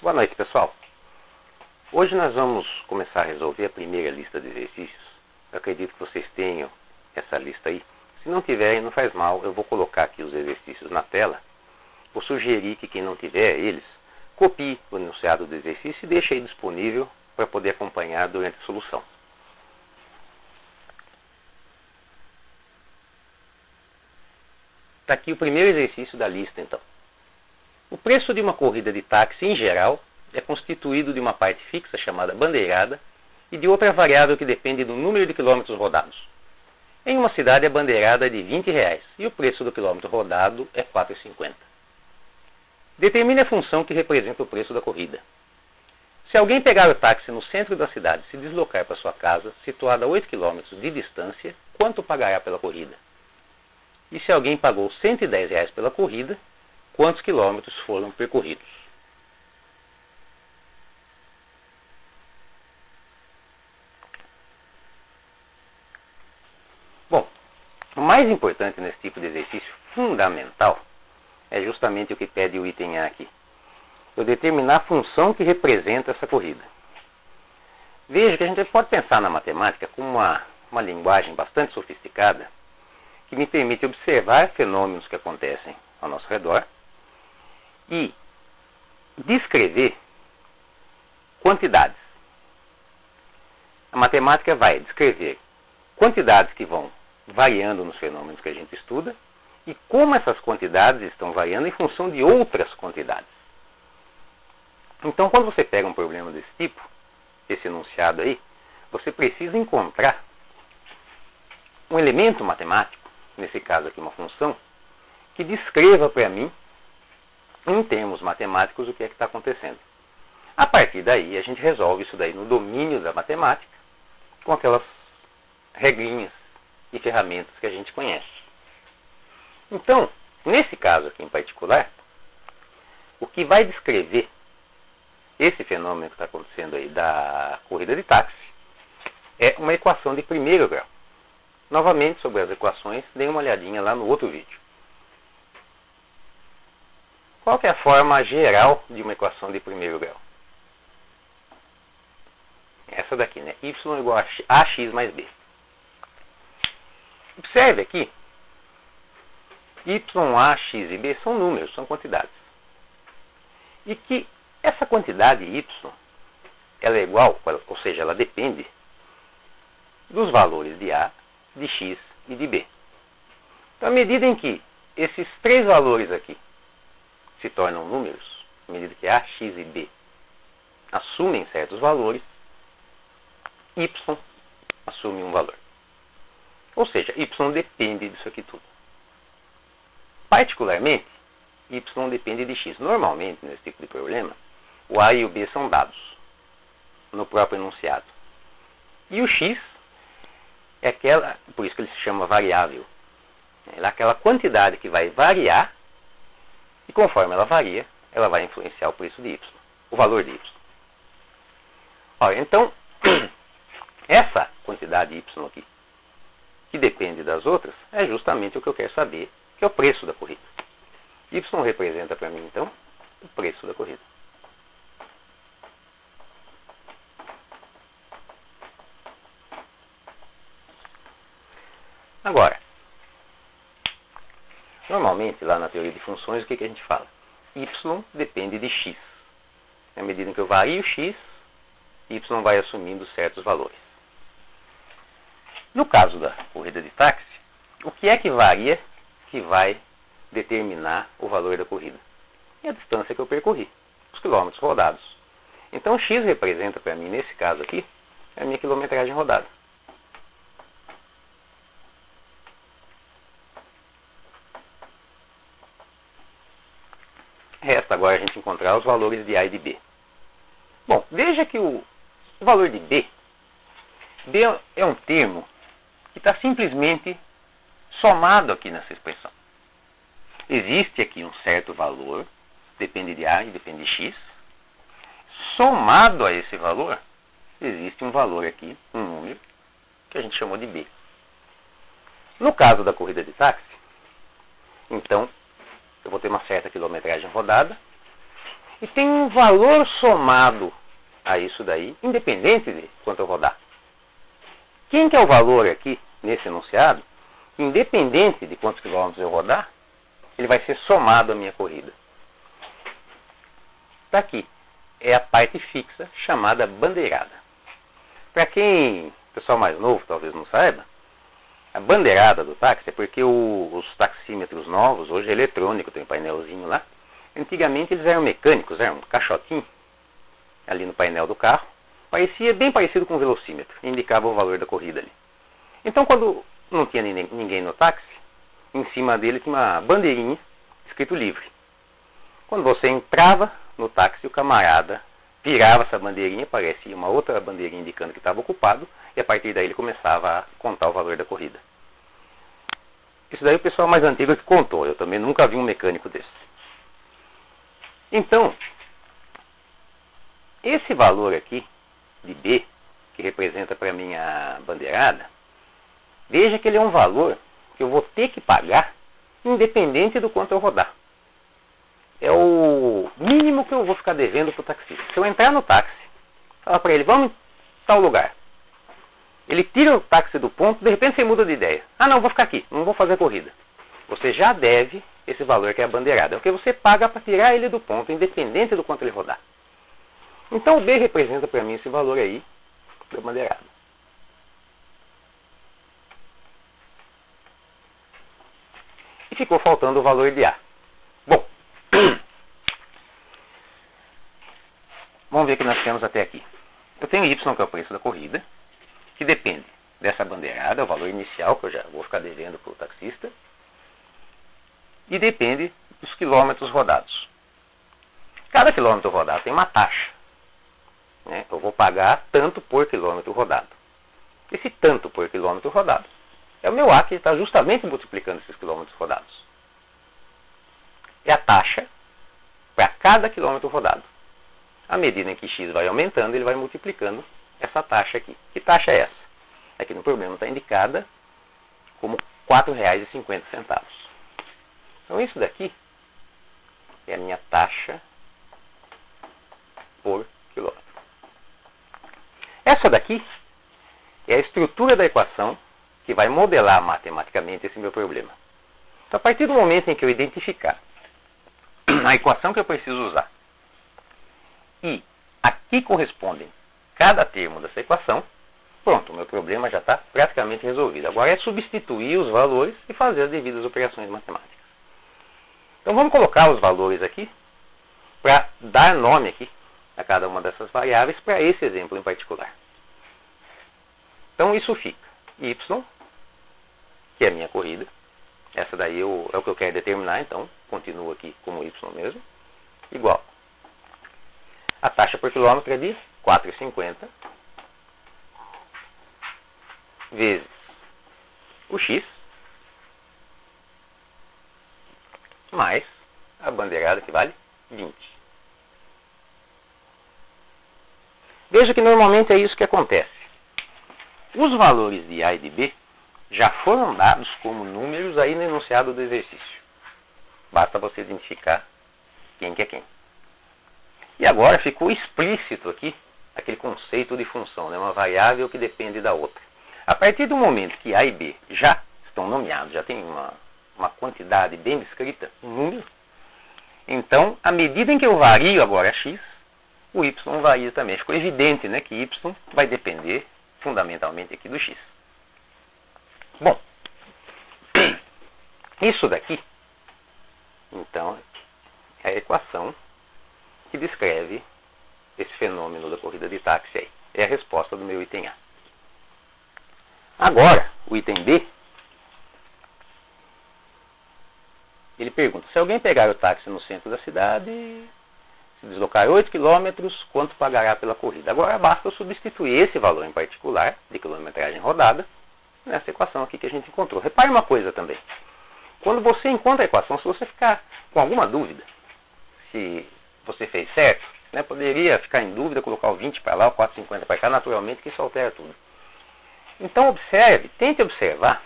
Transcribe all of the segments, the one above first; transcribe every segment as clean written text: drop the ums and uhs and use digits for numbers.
Boa noite, pessoal. Hoje nós vamos começar a resolver a primeira lista de exercícios. Eu acredito que vocês tenham essa lista aí. Se não tiverem, não faz mal, eu vou colocar aqui os exercícios na tela. Vou sugerir que quem não tiver eles, copie o enunciado do exercício e deixe aí disponível para poder acompanhar durante a solução. Está aqui o primeiro exercício da lista, então. O preço de uma corrida de táxi, em geral, é constituído de uma parte fixa, chamada bandeirada, e de outra variável que depende do número de quilômetros rodados. Em uma cidade, a bandeirada é de R$20 e o preço do quilômetro rodado é R$4,50. Determine a função que representa o preço da corrida. Se alguém pegar o táxi no centro da cidade e se deslocar para sua casa, situada a 8 km de distância, quanto pagará pela corrida? E se alguém pagou R$110 pela corrida, quantos quilômetros foram percorridos? Bom, o mais importante nesse tipo de exercício fundamental é justamente o que pede o item A aqui. Eu determinar a função que representa essa corrida. Veja que a gente pode pensar na matemática como uma linguagem bastante sofisticada que me permite observar fenômenos que acontecem ao nosso redor e descrever quantidades. A matemática vai descrever quantidades que vão variando nos fenômenos que a gente estuda e como essas quantidades estão variando em função de outras quantidades. Então, quando você pega um problema desse tipo, esse enunciado aí, você precisa encontrar um elemento matemático, nesse caso aqui uma função, que descreva para mim em termos matemáticos o que é que está acontecendo. A partir daí, a gente resolve isso daí no domínio da matemática, com aquelas regrinhas e ferramentas que a gente conhece. Então, nesse caso aqui em particular, o que vai descrever esse fenômeno que está acontecendo aí da corrida de táxi é uma equação de primeiro grau. Novamente, sobre as equações, dê uma olhadinha lá no outro vídeo. Qual que é a forma geral de uma equação de primeiro grau? Essa daqui, né? Y igual a x mais b. Observe aqui, y, a, x e b são números, são quantidades. E que essa quantidade y, ela é igual, ou seja, ela depende dos valores de a, de x e de b. Então, à medida em que esses três valores aqui se tornam números, à medida que a, x e b assumem certos valores, y assume um valor. Ou seja, y depende disso aqui tudo. Particularmente, y depende de x. Normalmente, nesse tipo de problema, o a e o b são dados no próprio enunciado. E o x é aquela, por isso que ele se chama variável. Ela é aquela quantidade que vai variar e conforme ela varia, ela vai influenciar o preço de y, o valor de y. Olha, então, essa quantidade y aqui, que depende das outras, é justamente o que eu quero saber, que é o preço da corrida. Y representa para mim, então, o preço da corrida. Agora, normalmente, lá na teoria de funções, o que a gente fala? Y depende de x. À medida que eu vario x, y vai assumindo certos valores. No caso da corrida de táxi, o que é que varia que vai determinar o valor da corrida? É a distância que eu percorri, os quilômetros rodados. Então, x representa para mim, nesse caso aqui, a minha quilometragem rodada. Resta agora a gente encontrar os valores de A e de B. Bom, veja que o valor de B é um termo que está simplesmente somado aqui nessa expressão. Existe aqui um certo valor, depende de A e depende de X. Somado a esse valor, existe um valor aqui, um número, que a gente chamou de B. No caso da corrida de táxi, então, eu vou ter uma certa quilometragem rodada e tem um valor somado a isso daí, independente de quanto eu rodar. Quem que é o valor aqui, nesse enunciado? Independente de quantos quilômetros eu rodar, ele vai ser somado à minha corrida. Está aqui. É a parte fixa chamada bandeirada. Para quem, o pessoal mais novo talvez não saiba, a bandeirada do táxi é porque os taxímetros novos, hoje é eletrônico, tem um painelzinho lá. Antigamente eles eram mecânicos, era um caixotinho ali no painel do carro. Parecia bem parecido com um velocímetro, indicava o valor da corrida ali. Então quando não tinha ninguém no táxi, em cima dele tinha uma bandeirinha escrito livre. Quando você entrava no táxi, o camarada virava essa bandeirinha, aparecia uma outra bandeirinha indicando que estava ocupado, e a partir daí ele começava a contar o valor da corrida. Isso daí o pessoal mais antigo que contou, eu também nunca vi um mecânico desse. Então, esse valor aqui, de B, que representa para mim a bandeirada, veja que ele é um valor que eu vou ter que pagar, independente do quanto eu rodar. É o mínimo que eu vou ficar devendo para o taxista. Se eu entrar no táxi, falar para ele, vamos em tal lugar. Ele tira o táxi do ponto, de repente você muda de ideia. Ah não, vou ficar aqui, não vou fazer corrida. Você já deve esse valor que é a bandeirada. É o que você paga para tirar ele do ponto, independente do quanto ele rodar. Então o B representa para mim esse valor aí da bandeirada. E ficou faltando o valor de A. Bom, vamos ver o que nós temos até aqui. Eu tenho Y, que é o preço da corrida, que depende dessa bandeirada, o valor inicial, que eu já vou ficar devendo para o taxista, e depende dos quilômetros rodados. Cada quilômetro rodado tem uma taxa. Né? Eu vou pagar tanto por quilômetro rodado. Esse tanto por quilômetro rodado é o meu A que está justamente multiplicando esses quilômetros rodados. É a taxa para cada quilômetro rodado. À medida em que X vai aumentando, ele vai multiplicando essa taxa aqui. Que taxa é essa? Aqui no problema está indicada como R$ 4,50. Então isso daqui é a minha taxa por quilômetro. Essa daqui é a estrutura da equação que vai modelar matematicamente esse meu problema. Então, a partir do momento em que eu identificar a equação que eu preciso usar e aqui correspondem cada termo dessa equação, pronto, o meu problema já está praticamente resolvido. Agora é substituir os valores e fazer as devidas operações matemáticas. Então vamos colocar os valores aqui para dar nome aqui a cada uma dessas variáveis para esse exemplo em particular. Então isso fica Y, que é a minha corrida. Essa daí é o que eu quero determinar, então continuo aqui como Y mesmo, igual. A taxa por quilômetro é de R$ 4,50 vezes o X mais a bandeirada que vale 20. Veja que normalmente é isso que acontece. Os valores de A e de B já foram dados como números aí no enunciado do exercício. Basta você identificar quem que é quem. E agora ficou explícito aqui aquele conceito de função, né? Uma variável que depende da outra. A partir do momento que A e B já estão nomeados, já tem uma quantidade bem descrita, um número, então, à medida em que eu vario agora X, o Y varia também. Ficou evidente, né, que Y vai depender fundamentalmente aqui do X. Bom, isso daqui, então, é a equação que descreve esse fenômeno da corrida de táxi aí. É a resposta do meu item A. Agora, o item B, ele pergunta, se alguém pegar o táxi no centro da cidade, se deslocar 8 km, quanto pagará pela corrida? Agora basta eu substituir esse valor em particular, de quilometragem rodada, nessa equação aqui que a gente encontrou. Repare uma coisa também. Quando você encontra a equação, se você ficar com alguma dúvida, se você fez certo, né, poderia ficar em dúvida, colocar o 20 para lá, o 4,50 para cá, naturalmente que isso altera tudo. Então observe, tente observar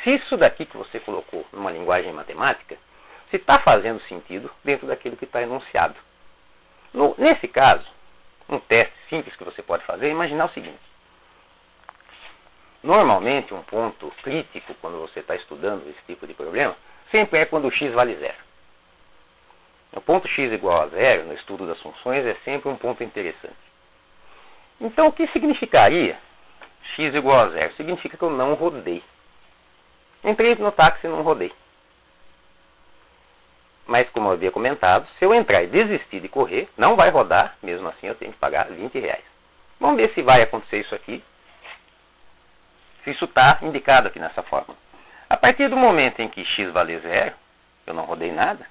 se isso daqui que você colocou numa linguagem matemática, se está fazendo sentido dentro daquilo que está enunciado. Nesse caso, um teste simples que você pode fazer é imaginar o seguinte. Normalmente, um ponto crítico quando você está estudando esse tipo de problema, sempre é quando o x vale zero. O ponto x igual a zero, no estudo das funções, é sempre um ponto interessante. Então, o que significaria x igual a zero? Significa que eu não rodei. Entrei no táxi e não rodei. Mas, como eu havia comentado, se eu entrar e desistir de correr, não vai rodar, mesmo assim eu tenho que pagar R$20. Vamos ver se vai acontecer isso aqui. Se isso está indicado aqui nessa fórmula. A partir do momento em que x vale zero, eu não rodei nada,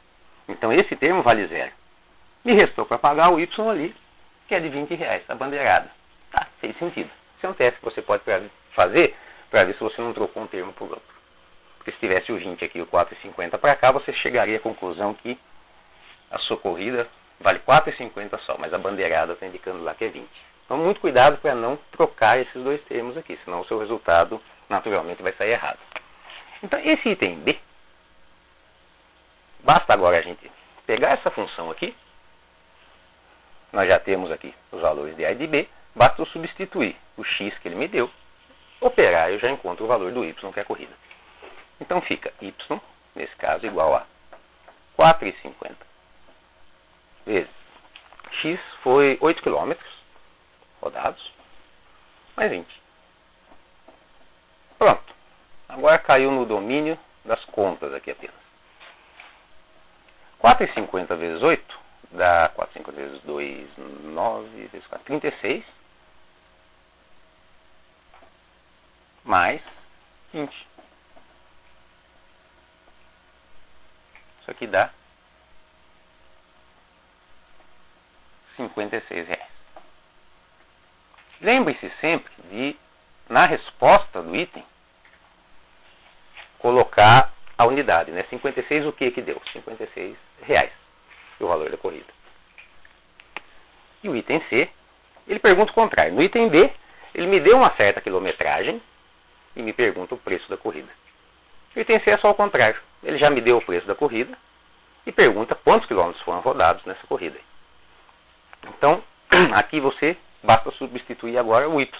então esse termo vale zero. Me restou para pagar o y ali, que é de R$20, a bandeirada. Tá, fez sentido. Esse é um teste que você pode fazer para ver se você não trocou um termo por outro. Porque se tivesse o 20 aqui e o 4,50 para cá, você chegaria à conclusão que a sua corrida vale 4,50 só, mas a bandeirada está indicando lá que é 20. Então, muito cuidado para não trocar esses dois termos aqui, senão o seu resultado naturalmente vai sair errado. Então, esse item B, basta agora a gente pegar essa função aqui, nós já temos aqui os valores de A e de B, basta eu substituir o x que ele me deu, operar, eu já encontro o valor do y, que é a corrida. Então fica y, nesse caso, igual a 4,50 vezes x foi 8 km rodados, mais 20. Pronto. Agora caiu no domínio das contas aqui apenas. 4,50 vezes 8 dá 4,50 vezes 2, 9, vezes 4, 36. Mais 20. Isso aqui dá R$56. Lembre-se sempre de, na resposta do item, colocar a unidade, né? 56 o que deu? R$56, o valor da corrida. E o item C, ele pergunta o contrário. No item B, ele me deu uma certa quilometragem e me pergunta o preço da corrida. O item C é só o contrário. Ele já me deu o preço da corrida e pergunta quantos quilômetros foram rodados nessa corrida. Então, aqui você basta substituir agora o y,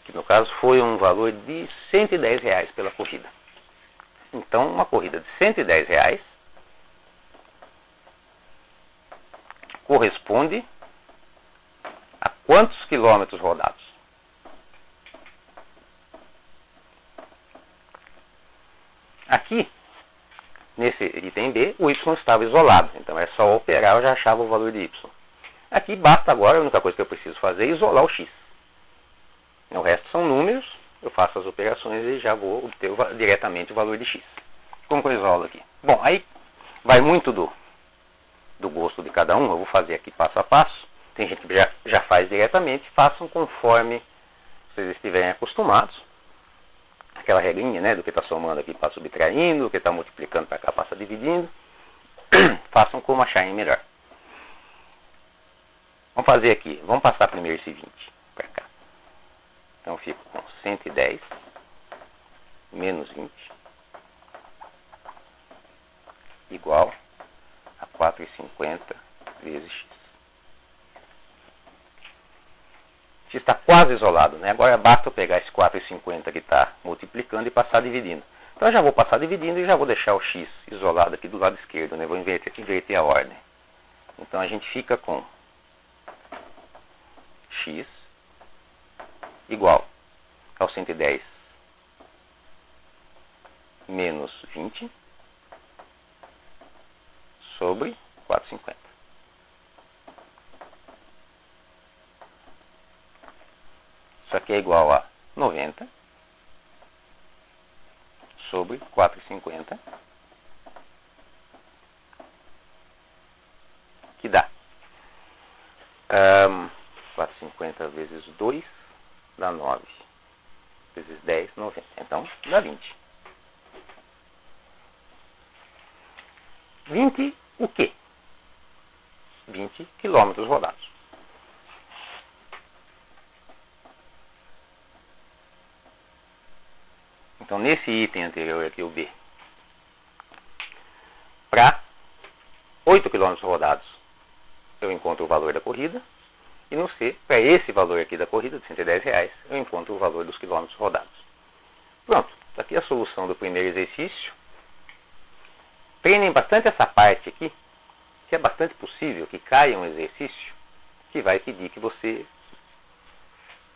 que no caso foi um valor de R$110 pela corrida. Então, uma corrida de R$110 corresponde a quantos quilômetros rodados? Aqui, nesse item B, o y estava isolado, então é só operar, eu já achava o valor de y. Aqui basta agora, a única coisa que eu preciso fazer é isolar o x. O resto são números, eu faço as operações e já vou obter diretamente o valor de x. Como que eu isolo aqui? Bom, aí vai muito do gosto de cada um, eu vou fazer aqui passo a passo. Tem gente que já faz diretamente, façam conforme vocês estiverem acostumados. Aquela regrinha, né, do que está somando aqui passa subtraindo, do que está multiplicando para cá passa dividindo. Façam como acharem melhor. Vamos fazer aqui, vamos passar primeiro esse 20 para cá. Então eu fico com 110 menos 20 igual a 4,50 vezes x. X está quase isolado, né? Agora basta eu pegar esse 4,50 que está multiplicando e passar dividindo. Então eu já vou passar dividindo e já vou deixar o x isolado aqui do lado esquerdo, né? Vou inverter a ordem. Então a gente fica com x igual ao 110 menos 20 sobre 4,50. Isso aqui é igual a 90 sobre 4,50, que dá 4,50 vezes 2 dá 9, vezes 10, 90. Então, dá 20. 20 o quê? 20 quilômetros rodados. Então, nesse item anterior aqui, o B, para 8 km rodados, eu encontro o valor da corrida. E no C, para esse valor aqui da corrida, de R$110, eu encontro o valor dos quilômetros rodados. Pronto, está aqui a solução do primeiro exercício. Treinem bastante essa parte aqui, que é bastante possível que caia um exercício que vai pedir que você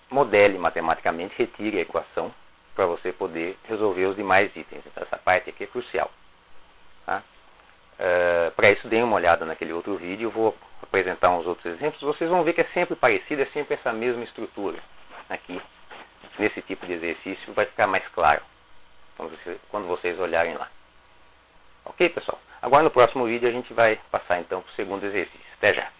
modele matematicamente, retire a equação para você poder resolver os demais itens. Então essa parte aqui é crucial. Tá? Para isso, deem uma olhada naquele outro vídeo. Eu vou apresentar uns outros exemplos. Vocês vão ver que é sempre parecido, é sempre essa mesma estrutura. Aqui, nesse tipo de exercício, vai ficar mais claro quando vocês olharem lá. Ok, pessoal? Agora no próximo vídeo a gente vai passar então para o segundo exercício. Até já!